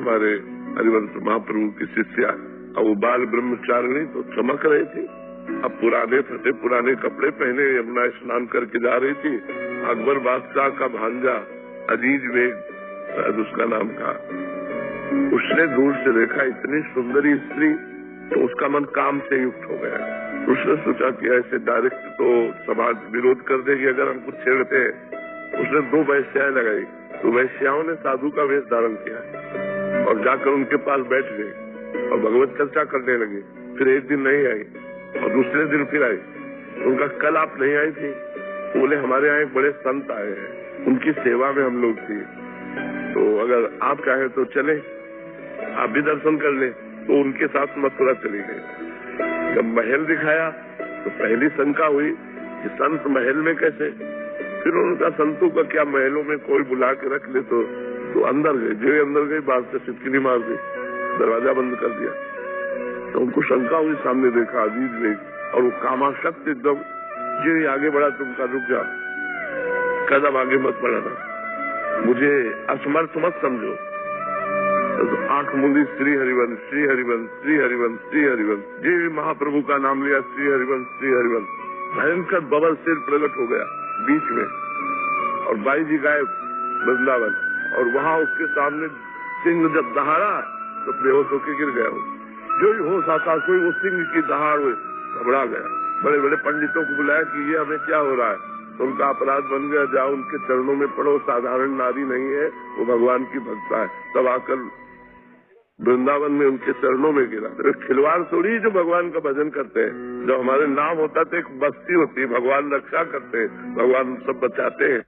हमारे हरिवंश महाप्रभु की शिष्या, अब वो बाल ब्रह्मचारिणी तो चमक रही थी। अब पुराने फटे पुराने कपड़े पहने यमुना स्नान करके जा रही थी। अकबर बादशाह का भांजा अजीज बेग उसका नाम था, उसने दूर से देखा इतनी सुंदरी स्त्री, तो उसका मन काम से युक्त हो गया। उसने सोचा कि ऐसे डायरेक्ट तो समाज विरोध कर देगी अगर हम कुछ छेड़ते हैं। उसने 2 वैश्याएं लगाई, तो वैश्याओं ने साधु का वेश धारण किया और जाकर उनके पास बैठ गए और भगवत चर्चा करने लगे। फिर एक दिन नहीं आई और दूसरे दिन फिर आई। उनका कल आप नहीं आई थी? बोले हमारे यहाँ एक बड़े संत आए हैं, उनकी सेवा में हम लोग थी, तो अगर आप चाहें तो चले, आप भी दर्शन कर ले। तो उनके साथ मथुरा चली गई। जब महल दिखाया तो पहली शंका हुई कि संत महल में कैसे। फिर उनका संतों का क्या, महलों में कोई बुला के रख ले तो अंदर गए। जो अंदर गई बात से सिटकिनी मार दी, दरवाजा बंद कर दिया। तो उनको शंका हुई, सामने देखा अजीज ने, और वो कामाशक्त एकदम, जो आगे बढ़ा तुमका रुक जा, कदम आगे मत बढ़ाना, मुझे असमर्थ मत समझो। तो आंख मूंदी, श्री हरिवंश श्री हरिवंश श्री हरिवंश श्री हरिवंश, जी महाप्रभु का नाम लिया, श्री हरिवंश श्री हरिवंश। भयंकर बबल सिर प्रकट हो गया बीच में, और बाई जी गायब वृंदावन, और वहाँ उसके सामने सिंह जब दहाड़ा तो बेहोश होकर गिर गया। जो ही होश आता कोई वो सिंह की दहाड़ हुई, घबरा गया। बड़े बड़े पंडितों को बुलाया कि ये हमें क्या हो रहा है, तो उनका अपराध बन गया, जाओ उनके चरणों में पड़ो, साधारण नारी नहीं है, वो भगवान की भक्ता है। तब आकर वृंदावन में उनके चरणों में गिरा। तो खिलवाड़ थोड़ी जो भगवान का भजन करते हैं, जब हमारे नाम होता तो एक बस्ती होती, भगवान रक्षा करते हैं, भगवान सब बचाते हैं।